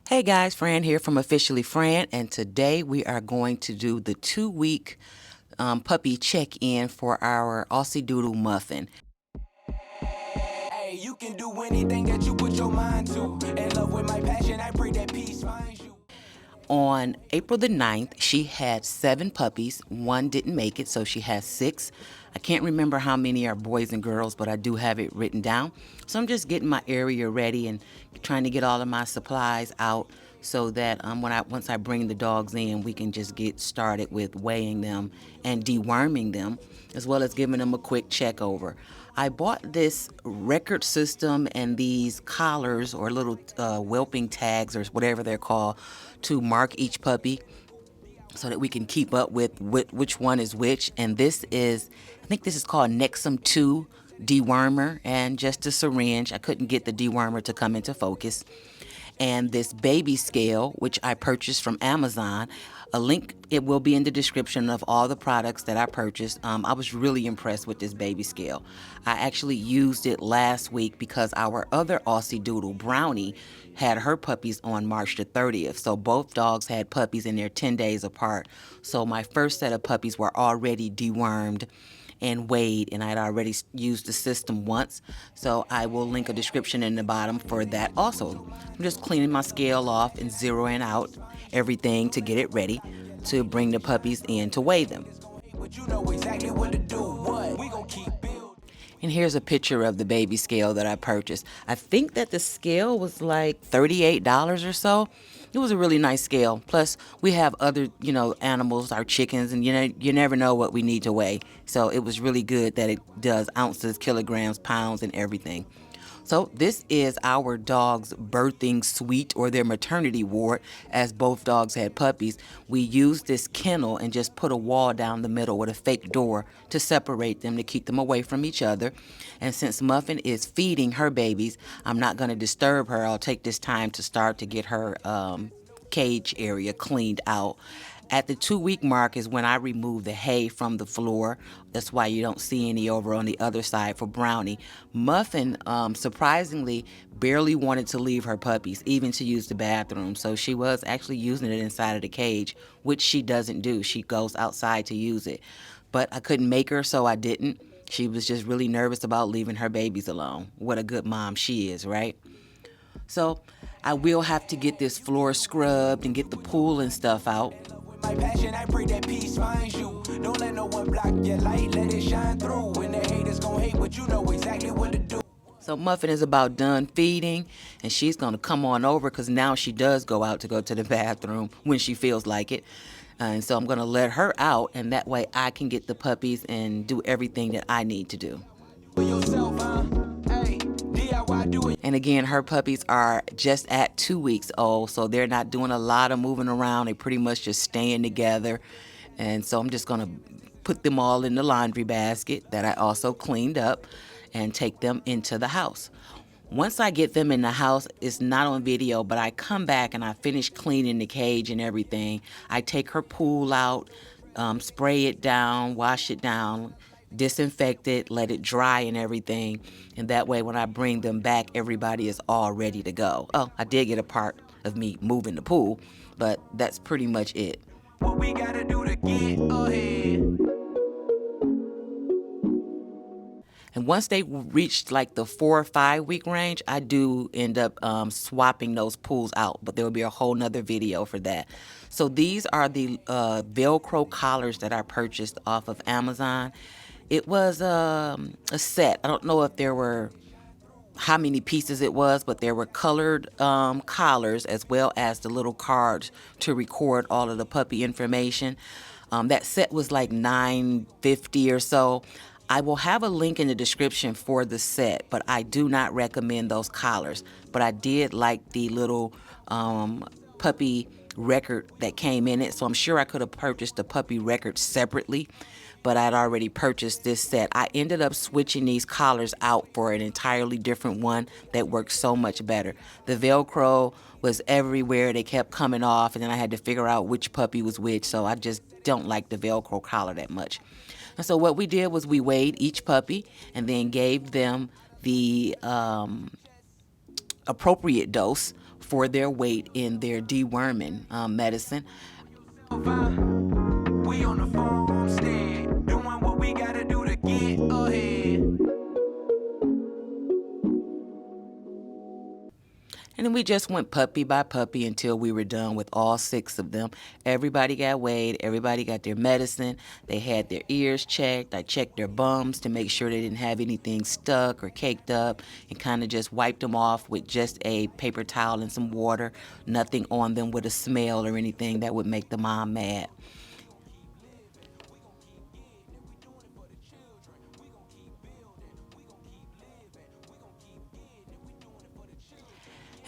Hey guys, Fran here from Officially Fran, and today we are going to do the 2-week puppy check-in for our Aussie Doodle Muffin. Hey, you can do anything that you put your mind to. In love with my passion, I pray that peace finds you. On April the 9th, she had 7 puppies. 1 didn't make it, so she has 6. I can't remember how many are boys and girls, but I do have it written down. So I'm just getting my area ready and trying to get all of my supplies out so that once I bring the dogs in, we can just get started with weighing them and deworming them, as well as giving them a quick check over. I bought this record system and these collars or little whelping tags or whatever they're called to mark each puppy so that we can keep up with which one is which. And I think this is called Nexum 2 dewormer, and just a syringe. I couldn't get the dewormer to come into focus. And this baby scale, which I purchased from Amazon. A link, it will be in the description of all the products that I purchased. I was really impressed with this baby scale. I actually used it last week because our other Aussie Doodle, Brownie, had her puppies on March the 30th. So both dogs had puppies and they're 10 days apart. So my first set of puppies were already dewormed and weighed, and I'd already used the system once, so I will link a description in the bottom for that also. I'm just cleaning my scale off and zeroing out everything to get it ready to bring the puppies in to weigh them. But you know exactly what to do. What? We gon' keep building. And here's a picture of the baby scale that I purchased. I think that the scale was like $38 or so. It was a really nice scale. Plus, we have other, animals, our chickens, and you never know what we need to weigh. So it was really good that it does ounces, kilograms, pounds, and everything. So this is our dog's birthing suite, or their maternity ward, as both dogs had puppies. We used this kennel and just put a wall down the middle with a fake door to separate them, to keep them away from each other. And since Muffin is feeding her babies, I'm not going to disturb her. I'll take this time to start to get her cage area cleaned out. At the 2-week mark is when I remove the hay from the floor. That's why you don't see any over on the other side for Brownie. Muffin, surprisingly, barely wanted to leave her puppies, even to use the bathroom. So she was actually using it inside of the cage, which she doesn't do. She goes outside to use it. But I couldn't make her, so I didn't. She was just really nervous about leaving her babies alone. What a good mom she is, right? So I will have to get this floor scrubbed and get the pool and stuff out. With my passion, I pray that peace finds you. Don't let no one block your light, let it shine through. When the haters gon' hate, but you know exactly what to do. So Muffin is about done feeding, and she's going to come on over because now she does go out to go to the bathroom when she feels like it. And so I'm going to let her out, and that way I can get the puppies and do everything that I need to do. For yourself, huh? Hey, DIY, do it. And again, her puppies are just at 2 weeks old, so they're not doing a lot of moving around. They pretty much just staying together. And so I'm just going to put them all in the laundry basket that I also cleaned up and take them into the house. Once I get them in the house, it's not on video, but I come back and I finish cleaning the cage and everything. I take her pool out, spray it down, wash it down, disinfect it, let it dry and everything. And that way when I bring them back, everybody is all ready to go. Oh, I did get a part of me moving the pool, but that's pretty much it. What we gotta do to get ahead. And once they reach like the 4 or 5 week range, I do end up swapping those pools out, but there will be a whole nother video for that. So these are the Velcro collars that I purchased off of Amazon. It was a set. I don't know if there were how many pieces it was, but there were colored collars as well as the little cards to record all of the puppy information. That set was like $9.50 or so. I will have a link in the description for the set, but I do not recommend those collars. But I did like the little puppy record that came in it, so I'm sure I could have purchased the puppy record separately, but I'd already purchased this set. I ended up switching these collars out for an entirely different one that works so much better. The Velcro was everywhere. They kept coming off, and then I had to figure out which puppy was which, so I just don't like the Velcro collar that much. And so what we did was we weighed each puppy and then gave them the appropriate dose for their weight in their deworming medicine. We on the homestead, doing what we gotta do to get ahead. And then we just went puppy by puppy until we were done with all 6 of them. Everybody got weighed. Everybody got their medicine. They had their ears checked. I checked their bums to make sure they didn't have anything stuck or caked up, and kind of just wiped them off with just a paper towel and some water. Nothing on them with a smell or anything that would make the mom mad.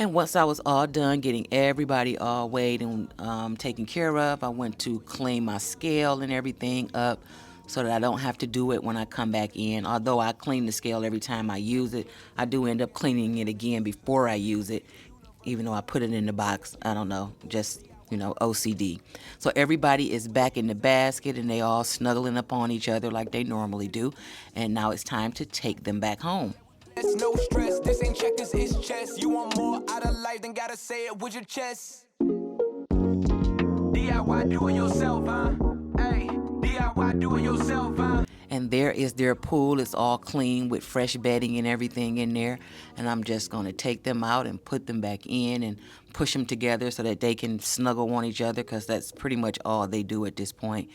And once I was all done getting everybody all weighed and taken care of, I went to clean my scale and everything up so that I don't have to do it when I come back in. Although I clean the scale every time I use it, I do end up cleaning it again before I use it, even though I put it in the box. I don't know, just, OCD. So everybody is back in the basket and they all snuggling up on each other like they normally do. And now it's time to take them back home. It's no stress, this ain't checkers, it's chess. You want more out of life than gotta say it with your chest. DIY do it yourself, huh? Hey, DIY do it yourself, huh? And there is their pool. It's all clean with fresh bedding and everything in there. And I'm just going to take them out and put them back in and push them together so that they can snuggle on each other, because that's pretty much all they do at this point.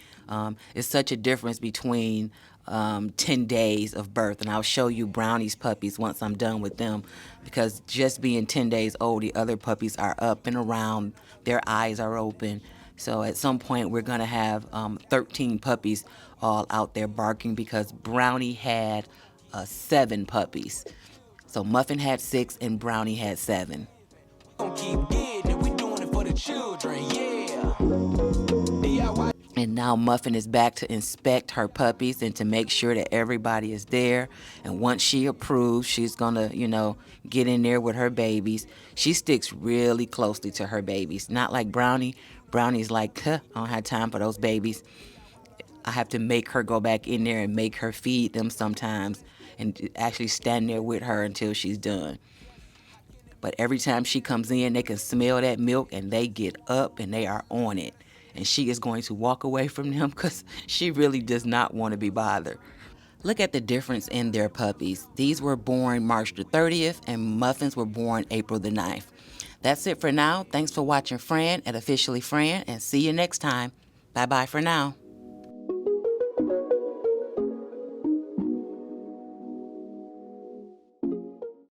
It's such a difference between 10 days of birth. And I'll show you Brownie's puppies once I'm done with them, because just being 10 days old, the other puppies are up and around. Their eyes are open. So at some point we're going to have 13 puppies all out there barking, because Brownie had 7 puppies. So Muffin had 6 and Brownie had 7. Gonna keep getting it, we doing it for the children, yeah. DIY. And now Muffin is back to inspect her puppies and to make sure that everybody is there. And once she approves, she's going to, get in there with her babies. She sticks really closely to her babies. Not like Brownie. Brownie's like, I don't have time for those babies. I have to make her go back in there and make her feed them sometimes and actually stand there with her until she's done. But every time she comes in, they can smell that milk and they get up and they are on it. And she is going to walk away from them because she really does not want to be bothered. Look at the difference in their puppies. These were born March the 30th and Muffins were born April the 9th. That's it for now. Thanks for watching Fran at Officially Fran, and see you next time. Bye-bye for now.